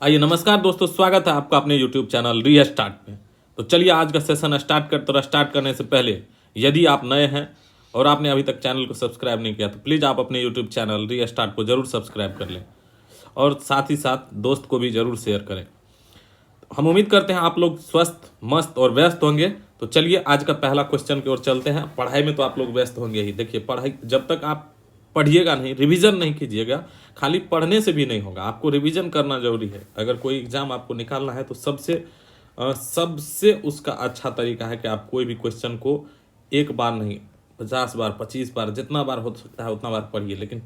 आइए नमस्कार दोस्तों, स्वागत है आपका अपने YouTube चैनल रीस्टार्ट में। तो चलिए आज का सेशन स्टार्ट करते और स्टार्ट करने से पहले यदि आप नए हैं और आपने अभी तक चैनल को सब्सक्राइब नहीं किया तो प्लीज़ आप अपने YouTube चैनल रीस्टार्ट को जरूर सब्सक्राइब कर लें और साथ ही साथ दोस्त को भी जरूर शेयर करें। हम उम्मीद करते हैं आप लोग स्वस्थ, मस्त और व्यस्त होंगे। तो चलिए आज का पहला क्वेश्चन की ओर चलते हैं। पढ़ाई में तो आप लोग व्यस्त होंगे ही। देखिए, पढ़ाई जब तक आप पढ़िएगा नहीं, रिवीजन नहीं कीजिएगा, खाली पढ़ने से भी नहीं होगा, आपको रिवीजन करना जरूरी है। अगर कोई एग्जाम आपको निकालना है तो सबसे उसका अच्छा तरीका है कि आप कोई भी क्वेश्चन को एक बार नहीं, 50 बार, 25 बार, जितना बार हो सकता है उतना बार पढ़िए। लेकिन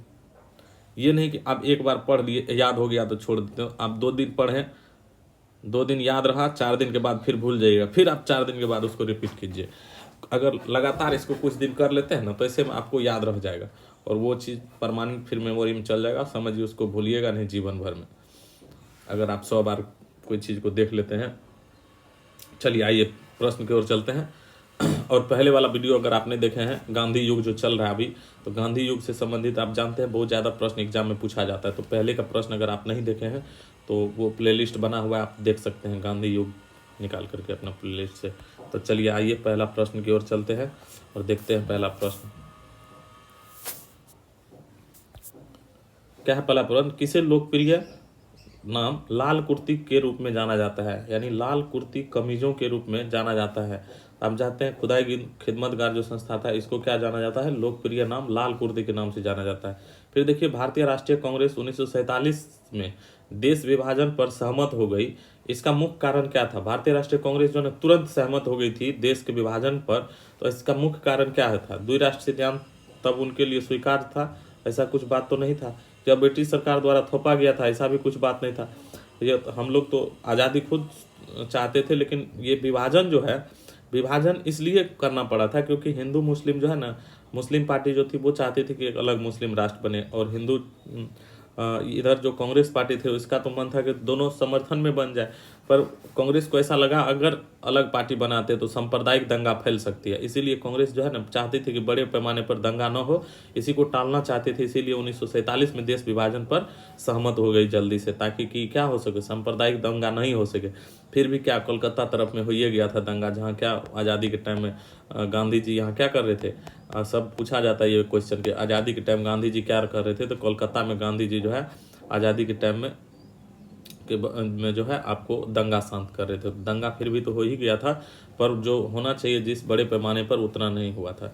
ये नहीं कि आप एक बार पढ़ लिए, याद हो गया तो छोड़ देते हो। आप 2 दिन पढ़ें, 2 दिन याद रहा, 4 दिन के बाद फिर भूल जाइएगा, फिर आप 4 दिन के बाद उसको रिपीट कीजिए। अगर लगातार इसको कुछ दिन कर लेते हैं ना तो ऐसे में आपको याद रह जाएगा और वो चीज़ परमानेंट फिर मेमोरी में चल जाएगा। समझिए, उसको भूलिएगा नहीं जीवन भर में, अगर आप 100 बार कोई चीज़ को देख लेते हैं। चलिए आइए प्रश्न की ओर चलते हैं। और पहले वाला वीडियो अगर आपने देखे हैं, गांधी युग जो चल रहा है अभी, तो गांधी युग से संबंधित आप जानते हैं बहुत ज़्यादा प्रश्न एग्जाम में पूछा जाता है। तो पहले का प्रश्न अगर आप नहीं देखे हैं तो वो प्लेलिस्ट बना हुआ है, आप देख सकते हैं, गांधी युग निकाल करके अपना प्लेलिस्ट से। तो चलिए आइए पहला प्रश्न की ओर चलते हैं और देखते हैं पहला प्रश्न क्या है। पहला प्रश्न, किसे लोकप्रिय नाम लाल कुर्ती के रूप में जाना जाता है, यानी लाल कुर्ती कमीजों के रूप में जाना जाता है। आप जानते हैं खुदाई खिदमतगार जो संस्था था, इसको क्या जाना जाता है, लोकप्रिय नाम लाल कुर्ती के नाम से जाना जाता है। फिर देखिए, भारतीय राष्ट्रीय कांग्रेस 1947 में देश विभाजन पर सहमत हो गई। इसका मुख्य कारण क्या था? भारतीय राष्ट्रीय कांग्रेस जो है तुरंत सहमत हो गई थी देश के विभाजन पर, तो इसका मुख्य कारण क्या था? द्विराष्ट्र सिद्धांत तब उनके लिए स्वीकार था, ऐसा कुछ बात तो नहीं था। जब ब्रिटिश सरकार द्वारा थोपा गया था, ऐसा भी कुछ बात नहीं था। ये हम लोग तो आज़ादी खुद चाहते थे, लेकिन ये विभाजन जो है, विभाजन इसलिए करना पड़ा था क्योंकि हिंदू मुस्लिम जो है ना, मुस्लिम पार्टी जो थी वो चाहती थी कि एक अलग मुस्लिम राष्ट्र बने, और हिंदू इधर जो कांग्रेस पार्टी थे उसका तो मन था कि दोनों समर्थन में बन जाए। पर कांग्रेस को ऐसा लगा अगर अलग पार्टी बनाते तो सांप्रदायिक दंगा फैल सकती है, इसीलिए कांग्रेस जो है ना चाहती थी कि बड़े पैमाने पर दंगा न हो, इसी को टालना चाहते थे। इसीलिए 1947 में देश विभाजन पर सहमत हो गई जल्दी से, ताकि कि क्या हो सके, सांप्रदायिक दंगा नहीं हो सके। फिर भी क्या, कोलकाता तरफ में हो ही गया था दंगा, जहाँ क्या आज़ादी के टाइम में गांधी जी यहाँ क्या कर रहे थे। सब पूछा जाता है ये क्वेश्चन कि आज़ादी के टाइम गांधी जी क्या कर रहे थे, तो कोलकाता में गांधी जी जो है आज़ादी के टाइम में जो है आपको दंगा शांत कर रहे थे। दंगा फिर भी तो हो ही गया था, पर जो होना चाहिए जिस बड़े पैमाने पर, उतना नहीं हुआ था,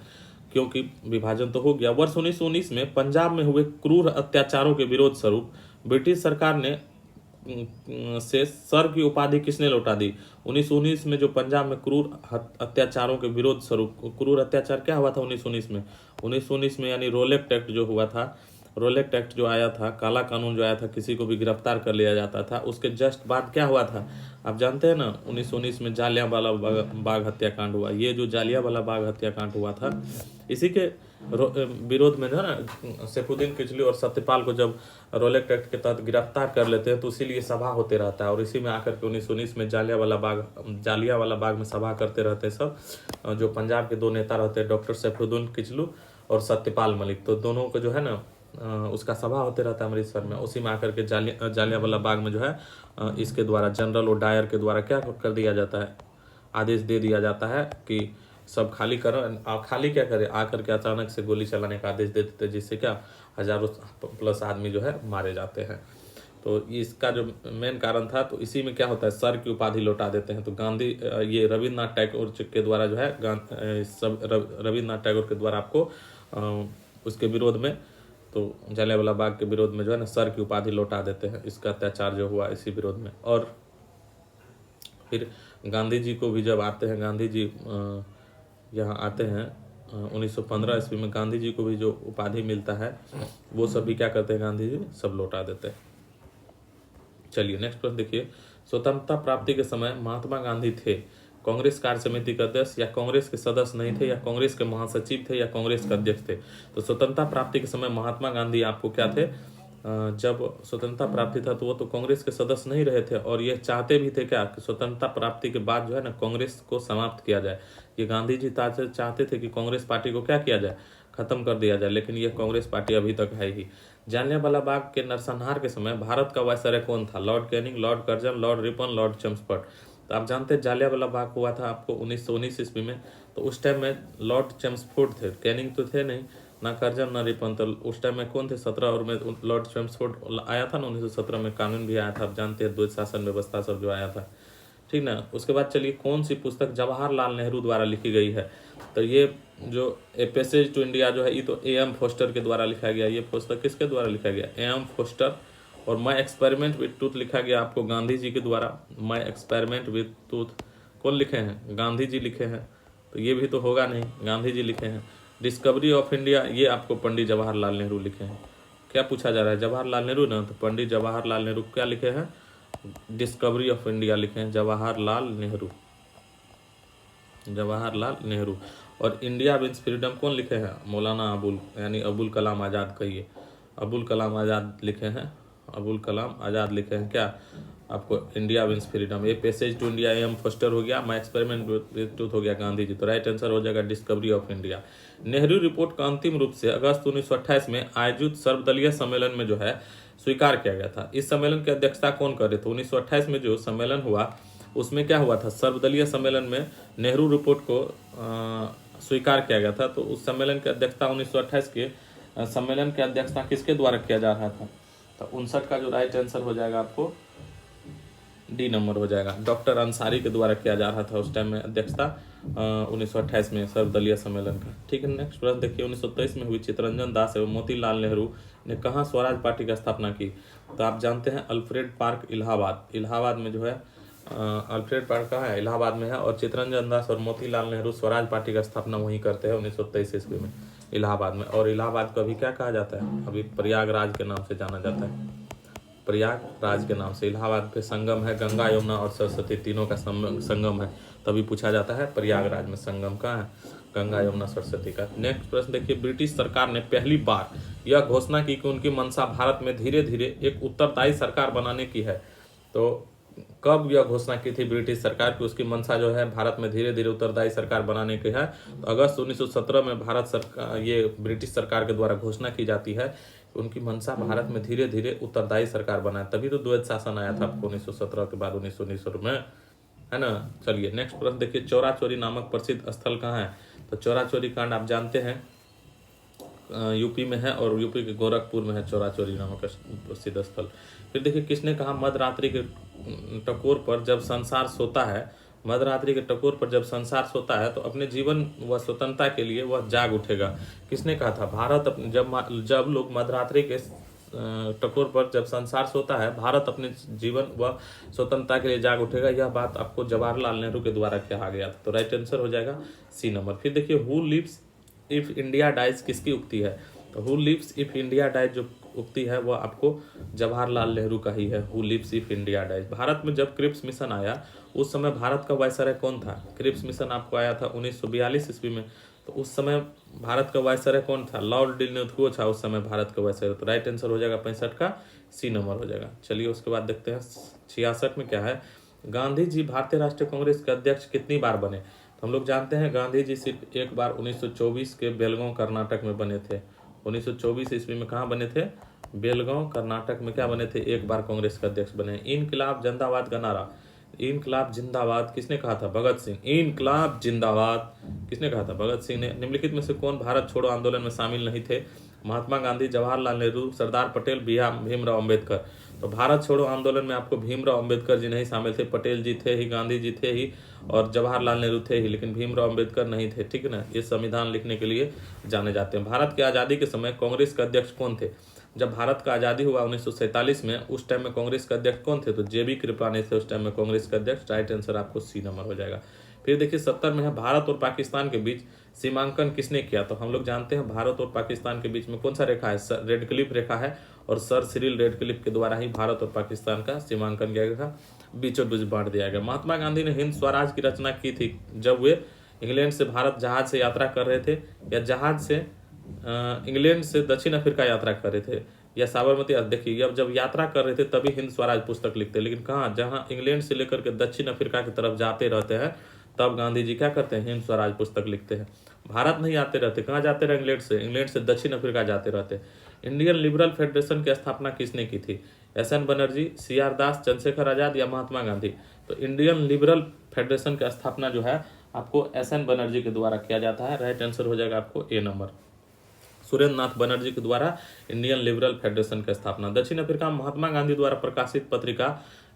क्योंकि विभाजन तो हो गया। वर्ष 1919 में पंजाब में हुए क्रूर अत्याचारों के विरोध स्वरूप ब्रिटिश सरकार ने से सर की उपाधि किसने लौटा दी? 1919 में जो पंजाब में क्रूर अत्याचारों के विरोध स्वरूप, क्रूर अत्याचार क्या हुआ था 1919 में? 1919 में यानी रोलेक्ट एक्ट जो हुआ था, रोलेक्ट एक्ट जो आया था, काला कानून जो आया था, किसी को भी गिरफ्तार कर लिया जाता था। उसके जस्ट बाद क्या हुआ था आप जानते हैं ना, 1919 में जालियांवाला बाग हत्याकांड हुआ। ये जो जालियांवाला बाग हत्याकांड हुआ था, इसी के विरोध में जो है ना सैफुद्दीन किचलू और सत्यपाल को जब रोलेक्ट एक्ट के तहत गिरफ्तार कर लेते हैं तो इसीलिए सभा होते रहता है, और इसी में आकर के 1919 में जालियांवाला बाग में सभा करते रहते हैं सब। जो पंजाब के 2 नेता रहते हैं, डॉक्टर सैफुद्दीन किचलू और सत्यपाल मलिक, तो दोनों को जो है ना उसका सभा होते रहता है अमृतसर में। उसी में आकर के जालियांवाला बाग में जो है इसके द्वारा, जनरल और डायर के द्वारा क्या कर दिया जाता है, आदेश दे दिया जाता है कि सब खाली करो। खाली क्या करे, आकर के अचानक से गोली चलाने का आदेश दे देते, जिससे क्या हजारों प्लस आदमी जो है मारे जाते हैं। तो इसका जो मेन कारण था, तो इसी में क्या होता है, सर की उपाधि लौटा देते हैं। तो गांधी ये रविन्द्रनाथ टैगोर के द्वारा जो है, रविन्द्रनाथ टैगोर के द्वारा आपको उसके विरोध में, तो जलियांवाला बाग के विरोध में जो है ना सर की उपाधि लौटा देते हैं। इसका अत्याचार जो हुआ इसी विरोध में। और फिर गांधी जी को भी जब आते हैं, गांधी जी यहाँ आते हैं 1915 ईस्वी में, गांधी जी को भी जो उपाधि मिलता है वो सभी क्या करते हैं, गांधी जी सब लौटा देते हैं। चलिए नेक्स्ट प्रश्न देखिए, स्वतंत्रता प्राप्ति के समय महात्मा गांधी थे कांग्रेस कार्य समिति के अध्यक्ष, या कांग्रेस के सदस्य नहीं थे, या कांग्रेस के महासचिव थे, या कांग्रेस के अध्यक्ष थे? तो स्वतंत्रता प्राप्ति के समय महात्मा गांधी आपको क्या थे, जब स्वतंत्रता प्राप्ति था तो वो तो कांग्रेस के सदस्य नहीं रहे थे, और ये चाहते भी थे क्या कि स्वतंत्रता प्राप्ति के बाद जो है ना कांग्रेस को समाप्त किया जाए। ये गांधी जी चाहते थे कि कांग्रेस पार्टी को क्या किया जाए, खत्म कर दिया जाए, लेकिन ये कांग्रेस पार्टी अभी तक है ही। जालियांवाला बाग के नरसंहार के समय भारत का वायसराय कौन था? Lord Canning, Lord Curzon, Lord Ripon, Lord Chelmsford. तो आप जानते हैं जालियांवाला बाग हुआ था आपको 1919 ईस्वी में, तो उस टाइम में लॉर्ड चेम्सफोर्ड थे, कैनिंग तो थे नहीं, ना कर्जन ना रिपन। तो उस टाइम में कौन थे? 17 और में लॉर्ड चेम्सफोर्ड आया था ना 1917 में, कानून भी आया था, आप जानते हैं, द्वैत शासन व्यवस्था सब जो आया था, ठीक ना। उसके बाद चलिए, कौन सी पुस्तक जवाहरलाल नेहरू द्वारा लिखी गई है? तो ये जो ए पैसेज टू इंडिया जो है, ये तो AM फोस्टर के द्वारा लिखा गया। ये पुस्तक किसके द्वारा लिखा गया? AM Forster. और माई एक्सपेरिमेंट विथ टूथ लिखा गया आपको गांधी जी के द्वारा। माई एक्सपेरिमेंट विथ टूथ कौन लिखे हैं? गांधी जी लिखे हैं। तो ये भी तो होगा नहीं, गांधी जी लिखे हैं। डिस्कवरी ऑफ इंडिया, ये आपको पंडित जवाहरलाल नेहरू लिखे हैं। क्या पूछा जा रहा है? जवाहरलाल नेहरू ना, तो पंडित जवाहरलाल नेहरू क्या लिखे हैं? डिस्कवरी ऑफ इंडिया लिखे हैं जवाहरलाल नेहरू, जवाहरलाल नेहरू। और इंडिया विंस फ्रीडम कौन लिखे हैं? मौलाना अबुल, यानी अबुल कलाम आज़ाद कहिए, अबुल कलाम आज़ाद लिखे हैं, अबुल कलाम आज़ाद लिखे हैं क्या आपको? India wins freedom. ये passage to India AM Forster हो गया, माई एक्सपेरिमेंट विथ ट्रूथ हो गया गांधी जी। तो राइट आंसर हो जाएगा discovery of India. Nehru report का अंतिम रूप से अगस्त 1928 में आयोजित सर्वदलीय सम्मेलन में जो है स्वीकार किया गया था। इस सम्मेलन की अध्यक्षता कौन कर रहे थे? 1928 में जो सम्मेलन हुआ उसमें क्या हुआ था? सर्वदलीय सम्मेलन में नेहरू रिपोर्ट को स्वीकार किया गया था। तो उस सम्मेलन की अध्यक्षता 1928 के सम्मेलन की अध्यक्षता किसके द्वारा किया जा रहा था? तो 59 का जो राइट आंसर हो जाएगा आपको D नंबर हो जाएगा। डॉक्टर अंसारी के द्वारा किया जा रहा था उस टाइम में अध्यक्षता 1928 में सर्वदलीय सम्मेलन का, ठीक है। नेक्स्ट प्रश्न देखिए, 1923 में हुई चित्तरंजन दास एवं मोतीलाल नेहरू ने कहाँ स्वराज पार्टी की स्थापना की? तो आप जानते हैं अल्फ्रेड पार्क, इलाहाबाद। इलाहाबाद में जो है अल्फ्रेड पार्क कहाँ है? इलाहाबाद में है। और चित्तरंजन दास और मोतीलाल नेहरू स्वराज पार्टी का स्थापना वहीं करते हैं 1923 ईस्वी में, इलाहाबाद में। और इलाहाबाद को अभी क्या कहा जाता है? अभी प्रयागराज के नाम से जाना जाता है, प्रयागराज के नाम से। इलाहाबाद पे संगम है, गंगा यमुना और सरस्वती तीनों का संगम है, तभी पूछा जाता है प्रयागराज में संगम कहाँ है? गंगा यमुना सरस्वती का। नेक्स्ट प्रश्न देखिए, ब्रिटिश सरकार ने पहली बार यह घोषणा की कि उनकी मंशा भारत में धीरे धीरे एक उत्तरदायी सरकार बनाने की है। तो कब यह घोषणा की थी ब्रिटिश सरकार की उसकी मंशा जो है भारत में धीरे धीरे उत्तरदायी सरकार बनाने की है? तो अगस्त 1917 में भारत सरकार, ये ब्रिटिश सरकार के द्वारा घोषणा की जाती है, उनकी मंशा भारत में धीरे धीरे उत्तरदायी सरकार बनाए, तभी तो द्वैत शासन आया था आपको 1917 के बाद 1919 में, है ना। चलिए नेक्स्ट प्रश्न देखिए, चौरा चोरी नामक प्रसिद्ध स्थल कहाँ है? तो चौरा चोरी कांड आप जानते हैं यूपी में है, और यूपी के गोरखपुर में है चौरा चोरी नामक प्रसिद्ध स्थल। फिर देखिए, किसने कहा मध्यरात्रि के टकोर पर जब संसार सोता है, मध्यरात्रि के टकोर पर जब संसार सोता है तो अपने जीवन व स्वतंत्रता के लिए वह जाग उठेगा? किसने कहा था? भारत जब लोग मध्यरात्रि के टकोर पर जब संसार सोता है, भारत अपने जीवन व स्वतंत्रता के लिए जाग उठेगा, यह बात आपको जवाहरलाल नेहरू के द्वारा कहा गया था। तो राइट आंसर हो जाएगा C नंबर। फिर देखिए, who lives if India dies किसकी उक्ति है? तो who lives if India dies जो उक्ति है वह आपको जवाहरलाल नेहरू का ही है, who lives if India dies. Bharat में जब क्रिप्स मिशन आया उस समय भारत का वायसराय कौन था? क्रिप्स मिशन आपको आया था 1942 ईस्वी में, तो उस समय भारत का वायसराय कौन था? लॉर्ड डिल्नेथुओ था उस समय भारत का वायसराय। तो राइट आंसर हो जाएगा 65 का C नंबर हो जाएगा। चलिए उसके बाद देखते हैं 66 में क्या है। गांधी जी भारतीय राष्ट्रीय कांग्रेस के अध्यक्ष कितनी बार बने? तो हम लोग जानते हैं गांधी जी सिर्फ एक बार 1924 के बेलगांव कर्नाटक में बने थे। 1924 ईस्वी में कहाँ बने थे? बेलगांव कर्नाटक में क्या बने थे? एक बार कांग्रेस के अध्यक्ष बने। इनकलाब जिंदाबाद का नारा, इनकलाब जिंदाबाद किसने कहा था? भगत सिंह। इनकलाब जिंदाबाद किसने कहा था? भगत सिंह ने। निम्नलिखित में से कौन भारत छोड़ो आंदोलन में शामिल नहीं थे? महात्मा गांधी, जवाहरलाल नेहरू, सरदार पटेल, भीमराव अंबेडकर। तो भारत छोड़ो आंदोलन में आपको भीमराव अंबेडकर जी नहीं शामिल थे, पटेल जी थे ही, गांधी जी थे ही और जवाहरलाल नेहरू थे ही, लेकिन भीमराव अंबेडकर नहीं थे, ठीक है ना। ये संविधान लिखने के लिए जाने जाते हैं। भारत की आज़ादी के समय कांग्रेस के अध्यक्ष कौन थे? जब भारत का आज़ादी हुआ 1947 में, उस टाइम में कांग्रेस के अध्यक्ष कौन थे? तो JB कृपलानी थे उस टाइम में कांग्रेस के अध्यक्ष। राइट आंसर आपको C नंबर हो जाएगा। फिर देखिए 70 में है, भारत और पाकिस्तान के बीच सीमांकन किसने किया? तो हम लोग जानते हैं भारत और पाकिस्तान के बीच में कौन सा रेखा है? रेड क्लिफ रेखा है, और सर सिरिल रेड क्लिफ के द्वारा ही भारत और पाकिस्तान का सीमांकन किया गया, बीचों बीच बांट दिया गया। महात्मा गांधी ने हिंद स्वराज की रचना की थी जब वे इंग्लैंड से भारत जहाज से यात्रा कर रहे थे, या जहाज से इंग्लैंड से दक्षिण अफ्रीका यात्रा कर रहे थे, या साबरमती? देखिए, जब यात्रा कर रहे थे तभी हिंद स्वराज पुस्तक लिखते, लेकिन कहाँ, जहाँ इंग्लैंड से लेकर के दक्षिण अफ्रीका की तरफ जाते रहते हैं तब गांधी जी क्या करते हैं? हिंद स्वराज पुस्तक लिखते हैं। भारत नहीं आते रहते, कहाँ जाते रहे? इंग्लैंड से दक्षिण अफ्रीका जाते रहते। इंडियन लिबरल फेडरेशन की स्थापना किसने की थी? एस.एन. बनर्जी, सी.आर. दास, चंद्रशेखर आजाद या महात्मा गांधी? तो इंडियन लिबरल फेडरेशन की स्थापना जो है आपको एस.एन. बनर्जी के द्वारा किया जाता है। राइट आंसर हो जाएगा आपको ए नंबर। सुरेंद्र नाथ बनर्जी के द्वारा इंडियन लिबरल फेडरेशन की स्थापना। दक्षिण अफ्रीका में महात्मा गांधी द्वारा प्रकाशित पत्रिका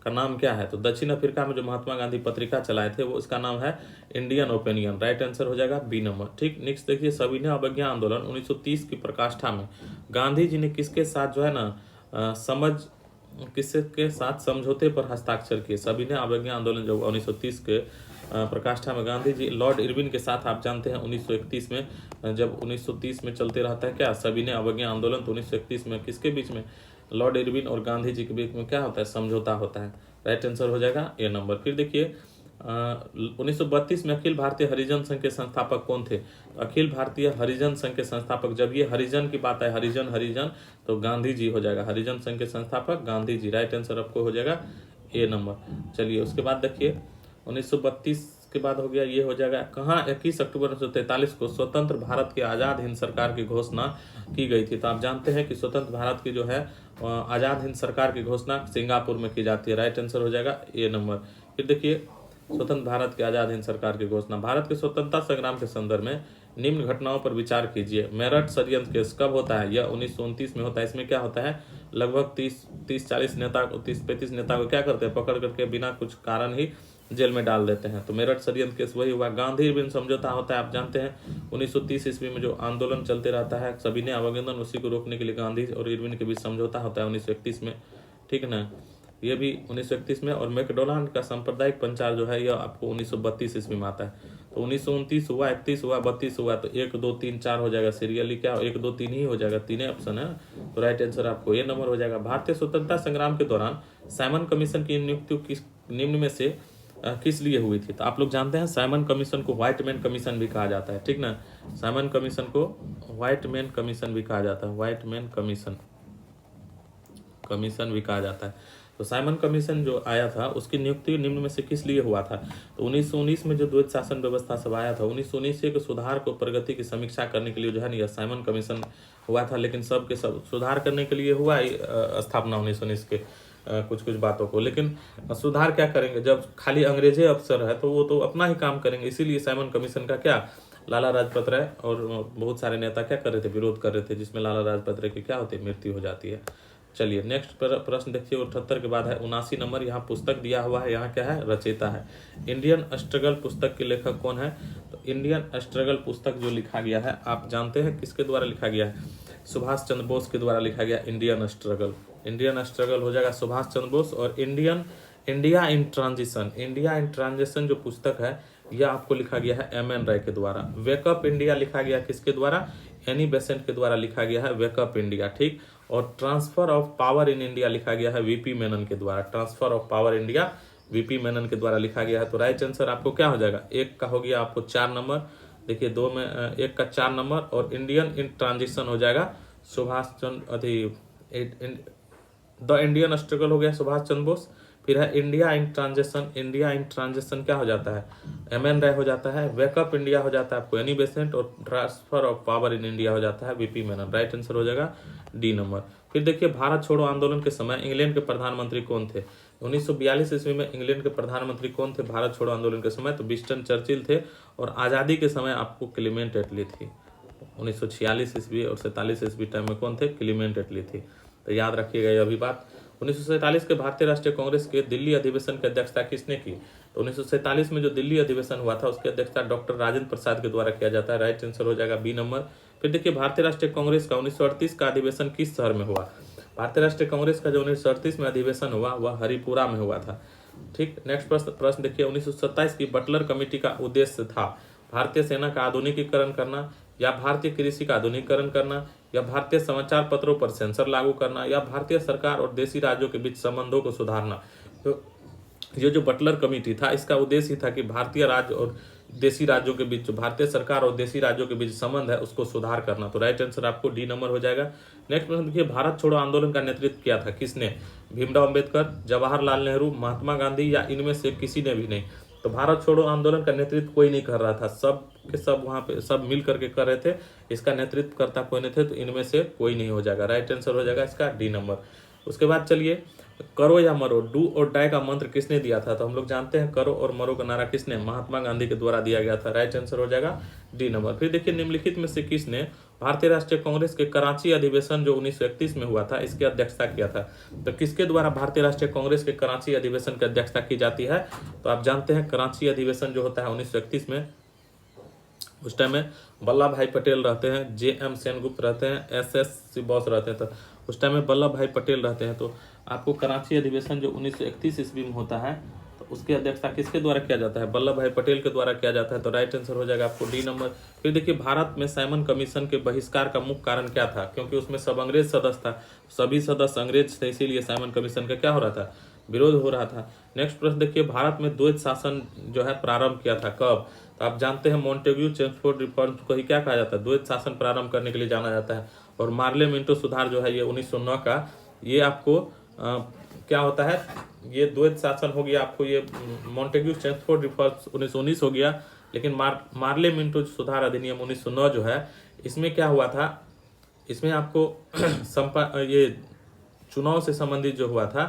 का नाम क्या है? तो दक्षिण अफ्रीका में जो महात्मा गांधी पत्रिका चलाए थे वो इसका नाम है इंडियन ओपिनियन। राइट आंसर हो जाएगा बी नंबर। ठीक, नेक्स्ट देखिए, सविनय अवज्ञा आंदोलन 1930 की प्रकाष्ठा में गांधी जी ने किसके साथ जो है ना किसके साथ समझौते पर हस्ताक्षर किए? सविनय अवज्ञा आंदोलन जो 1930 के प्रकाष्ठा में गांधी जी लॉर्ड इरविन के साथ, आप जानते हैं 1931 में, जब 1930 में चलते रहता है क्या सविनय अवज्ञा आंदोलन, तो 1931 में किसके बीच में? लॉर्ड इरविन और गांधी जी के बीच में क्या होता है? समझौता होता है। राइट आंसर हो जाएगा ए नंबर। फिर देखिए 1932 में अखिल भारतीय हरिजन संघ के संस्थापक कौन थे? अखिल भारतीय हरिजन संघ के संस्थापक, जब ये हरिजन की बात है, हरिजन तो गांधी जी हो जाएगा। हरिजन संघ के संस्थापक गांधी जी। राइट आंसर आपको हो जाएगा ए नंबर। चलिए उसके बाद देखिए 1932 के बाद हो गया, ये हो जाएगा कहाँ 21 अक्टूबर 1943 को स्वतंत्र भारत की आज़ाद हिंद सरकार की घोषणा की गई थी। तो आप जानते हैं कि स्वतंत्र भारत की जो है आज़ाद हिंद सरकार की घोषणा सिंगापुर में की जाती है। राइट आंसर हो जाएगा ए नंबर। फिर देखिए स्वतंत्र भारत की आज़ाद हिंद सरकार की घोषणा। भारत के स्वतंत्रता संग्राम के संदर्भ में निम्न घटनाओं पर विचार कीजिए। मेरठ षड्यंत्र केस कब होता है? यह 1929 में होता है। इसमें क्या होता है, लगभग 30-40 नेता को, 30-35 नेता को क्या करते हैं, पकड़ करके बिना कुछ कारण ही जेल में डाल देते हैं। तो मेरठ षड्यंत्र केस वही हुआ। गांधी इरविन समझौता होता है, आप जानते हैं 1930 ईस्वी में जो आंदोलन चलते रहता है सविनय अवज्ञा, उसी को रोकने के लिए गांधी और इरविन के बीच समझौता होता है 1931 में। ठीक है ना, ये भी 1931 में। और मैकडोनाल्ड का सांप्रदायिक पंचार जो है यह आपको 1932 ईस्वी में आता है। तो 1929 हुआ, 31 हुआ, 32 हुआ, तो 1 2 3 4 हो जाएगा। सीरियली क्या 1 2 3 ही हो जाएगा, तीन ऑप्शन है। तो राइट आंसर आपको ए नंबर हो जाएगा। भारतीय स्वतंत्रता संग्राम के दौरान साइमन कमीशन की नियुक्ति किस निम्न में से किस लिए हुई थी? तो आप लोग जानते हैं साइमन कमीशन को व्हाइट मैन कमीशन भी कहा जाता है। ठीक ना, साइमन कमीशन को व्हाइट मैन कमीशन भी कहा जाता है। व्हाइट मैन कमीशन भी कहा जाता है। तो साइमन कमीशन जो आया था उसकी नियुक्ति निम्न में से किस लिए हुआ था? तो 1919 में जो द्वैत शासन व्यवस्था सब आया था, 1919 के सुधार को प्रगति की समीक्षा करने के लिए जो है ना यह साइमन कमीशन हुआ था। लेकिन सब सुधार करने के लिए हुआ स्थापना 1919 के कुछ बातों को, लेकिन सुधार क्या करेंगे जब खाली अंग्रेजी अफसर है तो वो तो अपना ही काम करेंगे। इसीलिए साइमन कमीशन का क्या लाला लाजपत राय और बहुत सारे नेता क्या कर रहे थे, विरोध कर रहे थे, जिसमें लाला लाजपत राय की क्या होती है, मृत्यु हो जाती है। चलिए नेक्स्ट प्रश्न देखिए 78 के बाद है 79 नंबर। यहाँ पुस्तक दिया हुआ है, यहाँ क्या है, रचयिता है। इंडियन स्ट्रगल पुस्तक के लेखक कौन है? तो इंडियन स्ट्रगल पुस्तक जो लिखा गया है आप जानते हैं किसके द्वारा लिखा गया है? सुभाष चंद्र बोस के द्वारा लिखा गया इंडियन स्ट्रगल हो जाएगा सुभाष चंद्र बोस। और इंडिया इन ट्रांजिशन जो पुस्तक है यह आपको लिखा गया है एम.एन. राय के द्वारा। वेकअप इंडिया लिखा गया किसके द्वारा? एनी बेसेंट के द्वारा लिखा गया है वेकअप इंडिया। ठीक, और transfer of power in India लिखा गया है वीपी मेनन के द्वारा। Transfer of power India VP Menon के द्वारा लिखा गया है। तो राइट आंसर आपको क्या हो जाएगा? एक का हो गया आपको 4 नंबर, देखिए 2 में 1 का 4 नंबर, और इंडियन इन ट्रांजिशन हो जाएगा Subhash Chandra the Indian struggle हो गया सुभाष चंद्र बोस। फिर है इंडिया इन ट्रांजिशन क्या हो जाता है? एम.एन. राय हो जाता है। वेकअप इंडिया हो जाता है आपको एनी बेसेंट, और transfer of power in India हो जाता है वीपी मेनन। राइट आंसर हो जाएगा डी नंबर। फिर देखिए भारत छोड़ो आंदोलन के समय इंग्लैंड के प्रधानमंत्री कौन थे? 1942 ईस्वी में इंग्लैंड के प्रधानमंत्री कौन थे भारत छोड़ो आंदोलन के समय? तो विंस्टन चर्चिल थे। और आज़ादी के समय आपको क्लीमेंट एटली थी। 1946 ईस्वी और 47 ईस्वी टाइम में कौन थे? क्लीमेंट एटली थी। तो याद रखिएगा यह भी बात। 1947 के भारतीय राष्ट्रीय कांग्रेस के दिल्ली अधिवेशन की अध्यक्षता किसने की? तो 1947 में जो दिल्ली अधिवेशन हुआ था उसकी अध्यक्षता डॉक्टर राजेंद्र प्रसाद के द्वारा किया जाता है। राइट आंसर हो जाएगा बी नंबर। फिर देखिए भारतीय राष्ट्रीय कांग्रेस का 1938 का अधिवेशन किस शहर में हुआ? भारतीय राष्ट्रीय कांग्रेस का जो 1938 में अधिवेशन हुआ वह हरिपुरा में हुआ था। ठीक, नेक्स्ट प्रश्न देखिए 1927 की बटलर कमेटी का उद्देश्य था भारतीय सेना का आधुनिकीकरण करना, या भारतीय कृषि का आधुनिकीकरण करना, या भारतीय समाचार पत्रों पर सेंसर लागू करना, या भारतीय सरकार और देशी राज्यों के बीच संबंधों को सुधारना। तो ये जो बटलर कमेटी था इसका उद्देश्य ही था कि भारतीय राज्य और देशी राज्यों के बीच, जो भारतीय सरकार और देशी राज्यों के बीच संबंध है उसको सुधार करना। तो राइट आंसर आपको डी नंबर हो जाएगा। नेक्स्ट प्रश्न देखिए भारत छोड़ो आंदोलन का नेतृत्व किया था किसने? भीमराव अंबेडकर, जवाहरलाल नेहरू, महात्मा गांधी, या इनमें से किसी ने भी नहीं? तो भारत छोड़ो आंदोलन का नेतृत्व कोई नहीं कर रहा था, सब के सब वहां पे सब मिल करके कर रहे थे, इसका नेतृत्व करता कोई नहीं थे, तो इनमें से कोई नहीं हो जाएगा, राइट आंसर हो जाएगा इसका डी नंबर। उसके बाद चलिए, करो या मरो, डू और डाई का मंत्र किसने दिया था? तो हम लोग जानते हैं करो और मरो का नारा किसने, महात्मा गांधी के द्वारा दिया गया था, राइट आंसर हो जाएगा डी नंबर। फिर देखिए, निम्नलिखित में से किसने भारतीय राष्ट्रीय कांग्रेस के कराची अधिवेशन जो 1931 में हुआ था इसकी अध्यक्षता किया था? तो किसके द्वारा भारतीय राष्ट्रीय कांग्रेस के कराची अधिवेशन की अध्यक्षता की जाती है? तो आप जानते हैं कराची अधिवेशन जो होता है 1931 में, उस टाइम में वल्लभ भाई पटेल रहते हैं, JM सेनगुप्त रहते हैं, SS बोस रहते हैं, तो उस टाइम में वल्लभ भाई पटेल रहते हैं। तो आपको कराची अधिवेशन जो 1931 ईस्वी में होता है, तो उसकी अध्यक्षता किसके द्वारा किया जाता है? वल्लभ भाई पटेल के द्वारा किया जाता है, तो राइट आंसर हो जाएगा आपको डी नंबर। फिर देखिए, भारत में साइमन कमीशन के बहिष्कार का मुख्य कारण क्या था? क्योंकि उसमें सब अंग्रेज सदस्य था, सभी सदस्य अंग्रेज थे, इसीलिए साइमन कमीशन का क्या हो रहा था? विरोध हो रहा था। नेक्स्ट प्रश्न देखिए, भारत में द्वैत शासन जो है प्रारंभ किया था कब? तो आप जानते हैं मॉन्टेग्यू चेम्सफोर्ड रिफॉर्म्स को ही क्या कहा जाता है? द्वैत शासन प्रारंभ करने के लिए जाना जाता है। और मार्ले मिंटो सुधार जो है ये 1909 का, ये आपको क्या होता है? ये द्वैत शासन हो गया आपको, ये मॉन्टेग्यू चेम्सफोर्ड रिफॉर्म्स 1919 हो गया, लेकिन मार्ले मिंटो सुधार अधिनियम 1909 जो है, इसमें क्या हुआ था? इसमें आपको ये चुनाव से संबंधित जो हुआ था,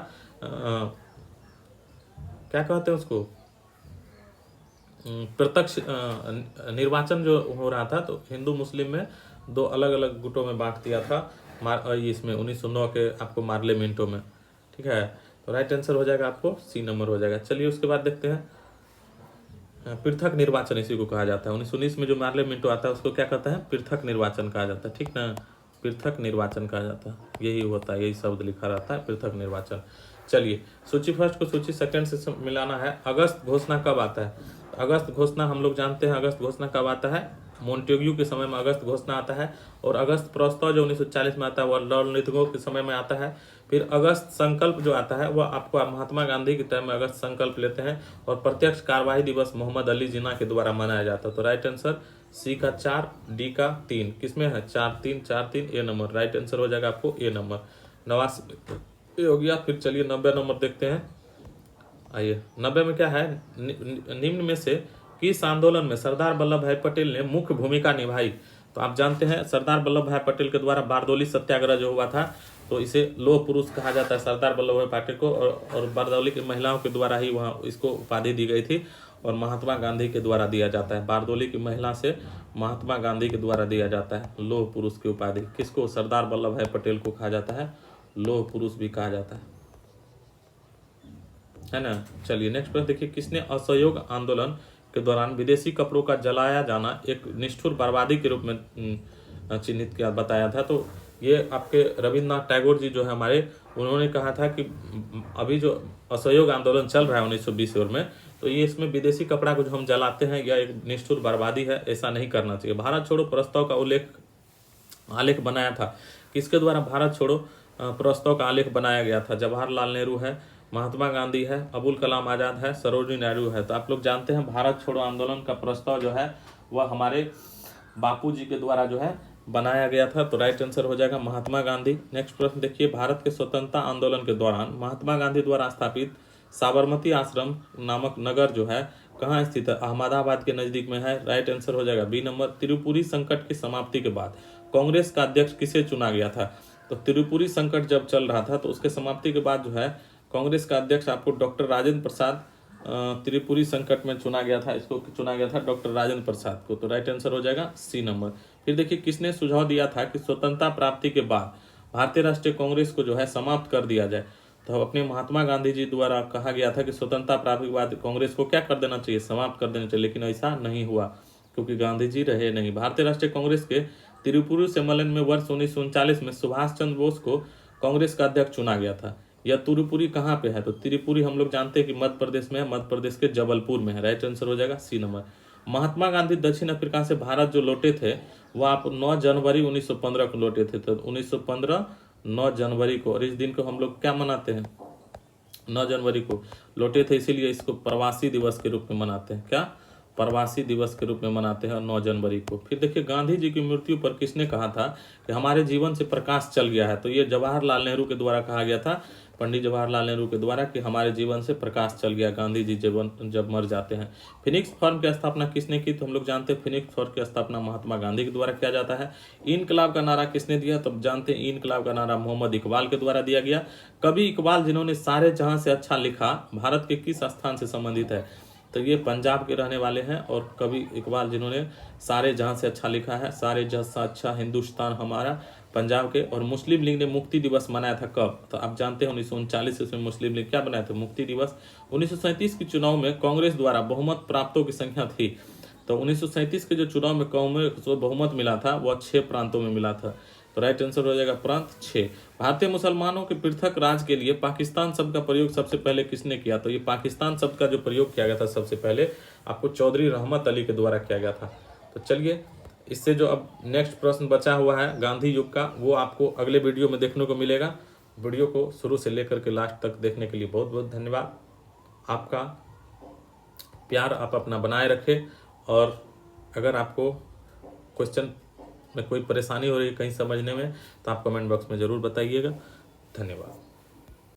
क्या कहते हैं उसको, प्रत्यक्ष निर्वाचन जो हो रहा था, तो हिंदू मुस्लिम में दो अलग अलग गुटों में बांट दिया था इसमें 1909 के आपको मार्ले मिंटो में, ठीक है। तो राइट आंसर हो जाएगा आपको सी नंबर हो जाएगा। चलिए उसके बाद देखते हैं पृथक निर्वाचन, इसी को कहा जाता है। 1919 में जो मार्ले मिंटो आता है उसको क्या कहता है? पृथक निर्वाचन कहा जाता है, ठीक ना, पृथक निर्वाचन कहा जाता है, यही होता है, यही शब्द लिखा रहता है, पृथक निर्वाचन। चलिए, सूची फर्स्ट को सूची सेकंड से मिलाना है। अगस्त घोषणा कब आता है? अगस्त घोषणा हम लोग जानते हैं, अगस्त घोषणा कब आता है? मॉन्टेग्यू के समय में अगस्त घोषणा आता है। और अगस्त प्रस्ताव जो 1940 में आता है वह लॉर्ड लिथगो के समय में आता है। फिर अगस्त संकल्प जो आता है वह आपको महात्मा गांधी के टाइम में अगस्त संकल्प लेते हैं। और प्रत्यक्ष कार्यवाही दिवस मोहम्मद अली जिन्ना के द्वारा मनाया जाता है। तो राइट आंसर सी का 4, डी का 3, किसमें है? 4 3 ए नंबर, राइट आंसर हो जाएगा आपको ए नंबर। 89 हो गया। फिर चलिए 90 नंबर देखते हैं। आइए 90 में क्या है? निम्न में से किस आंदोलन में सरदार वल्लभ भाई पटेल ने मुख्य भूमिका निभाई? तो आप जानते हैं सरदार वल्लभ भाई पटेल के द्वारा बारदौली सत्याग्रह जो हुआ था, तो इसे लौह पुरुष कहा जाता है सरदार वल्लभ भाई पटेल को। और बारदौली की महिलाओं के द्वारा ही वहाँ इसको उपाधि दी गई थी। और महात्मा गांधी के द्वारा दिया जाता है, बारदौली की महिला से महात्मा गांधी के द्वारा दिया जाता है लौह पुरुष की उपाधि। किसको? सरदार वल्लभ भाई पटेल को कहा जाता है लौह पुरुष भी कहा जाता है ना। चलिए नेक्स्ट प्रश्न देखिए, किसने असहयोग आंदोलन के दौरान विदेशी कपड़ों का जलाया जाना एक निष्ठुर बर्बादी के रूप में चिन्हित किया बताया था? तो ये आपके रविन्द्रनाथ टैगोर जी जो है हमारे, उन्होंने कहा था कि अभी जो असहयोग आंदोलन चल रहा है 1920 में, तो ये इसमें विदेशी कपड़ा को जो हम जलाते हैं यह एक निष्ठुर बर्बादी है, ऐसा नहीं करना चाहिए। भारत छोड़ो प्रस्ताव का आलेख बनाया था किसके द्वारा? भारत छोड़ो प्रस्ताव का आलेख बनाया गया था। जवाहरलाल नेहरू है, महात्मा गांधी है, अबुल कलाम आजाद है, सरोजिनी नायडू है। तो आप लोग जानते हैं भारत छोड़ो आंदोलन का प्रस्ताव जो है वह हमारे बापू जी के द्वारा जो है बनाया गया था। तो राइट आंसर हो जाएगा महात्मा गांधी। नेक्स्ट प्रश्न देखिए, भारत के स्वतंत्रता आंदोलन के दौरान महात्मा गांधी द्वारा स्थापित साबरमती आश्रम नामक नगर जो है कहाँ स्थित है? अहमदाबाद के नजदीक में है, राइट आंसर हो जाएगा बी नंबर। त्रिपुरी संकट की समाप्ति के बाद कांग्रेस का अध्यक्ष किसे चुना गया था? तो त्रिपुरी संकट जब चल रहा था तो उसके समाप्ति के बाद जो है कांग्रेस का अध्यक्ष आपको डॉक्टर राजेंद्र प्रसाद त्रिपुरी संकट में चुना गया था, इसको चुना गया था डॉक्टर राजेंद्र प्रसाद को। तो राइट आंसर हो जाएगा सी नंबर। फिर देखिए, किसने सुझाव दिया था कि स्वतंत्रता प्राप्ति के बाद भारतीय राष्ट्रीय कांग्रेस को जो है समाप्त कर दिया जाए? तो अपने महात्मा गांधी जी द्वारा कहा गया था कि स्वतंत्रता प्राप्ति के बाद कांग्रेस को क्या कर देना चाहिए? समाप्त कर देना चाहिए, लेकिन ऐसा नहीं हुआ क्योंकि गांधी जी रहे नहीं। भारतीय राष्ट्रीय कांग्रेस के त्रिपुरी सम्मेलन में वर्ष 1939 में सुभाष चंद्र बोस को कांग्रेस का अध्यक्ष चुना गया था। यह त्रिपुरी कहाँ पे है? तो त्रिपुरी हम लोग जानते हैं कि मध्य प्रदेश में है, मध्य प्रदेश के जबलपुर में है, राइट आंसर हो जाएगा सी नंबर। महात्मा गांधी दक्षिण अफ्रीका से भारत जो लौटे थे वह आप 9 जनवरी 1915 को लौटे थे। तो 1915 9 जनवरी को, और इस दिन को हम लोग क्या मनाते हैं? 9 जनवरी को लौटे थे, इसीलिए इसको प्रवासी दिवस के रूप में मनाते हैं। क्या? प्रवासी दिवस के रूप में मनाते हैं 9 जनवरी को। फिर देखिए, गांधी जी की मृत्यु पर किसने कहा था कि हमारे जीवन से प्रकाश चल गया है? तो ये जवाहरलाल नेहरू के द्वारा कहा गया था पंडित जवाहरलाल नेहरू के द्वारा कि हमारे जीवन से प्रकाश चल गया, गांधी जी जब मर जाते हैं। फिनिक्स फर्म की स्थापना किसने की? तो हम लोग जानते हैं फिनिक्स फर्म की स्थापना महात्मा गांधी के द्वारा किया जाता है। इनकलाब का नारा किसने दिया? तो जानते हैं इनकलाब का नारा मोहम्मद इकबाल के द्वारा दिया गया। कवि इकबाल जिन्होंने सारे जहां से अच्छा लिखा भारत के किस स्थान से संबंधित है? तो ये पंजाब के रहने वाले हैं। और कवि इकबाल जिन्होंने सारे जहां से अच्छा लिखा है, सारे जहां से अच्छा हिंदुस्तान हमारा, पंजाब के। और मुस्लिम लीग ने मुक्ति दिवस मनाया था कब? तो आप जानते हैं 1939 इसमें मुस्लिम लीग क्या बनाया था? मुक्ति दिवस। 1937 के चुनाव में कांग्रेस द्वारा बहुमत प्राप्तों की संख्या थी। तो 1937 के जो चुनाव में कांग्रेस को बहुमत मिला था वह 6 प्रांतों में मिला था। तो राइट आंसर हो जाएगा प्रांत 6। भारतीय मुसलमानों के पृथक राज्य के लिए पाकिस्तान शब्द का प्रयोग सबसे पहले किसने किया? तो ये पाकिस्तान शब्द का जो प्रयोग किया गया था सबसे पहले आपको चौधरी रहमत अली के द्वारा किया गया था। तो चलिए, इससे जो अब नेक्स्ट प्रश्न बचा हुआ है गांधी युग का, वो आपको अगले वीडियो में देखने को मिलेगा। वीडियो को शुरू से लेकर के लास्ट तक देखने के लिए बहुत बहुत धन्यवाद। आपका प्यार आप अपना बनाए रखें। और अगर आपको क्वेश्चन में कोई परेशानी हो रही है कहीं समझने में, तो आप कमेंट बॉक्स में ज़रूर बताइएगा। धन्यवाद।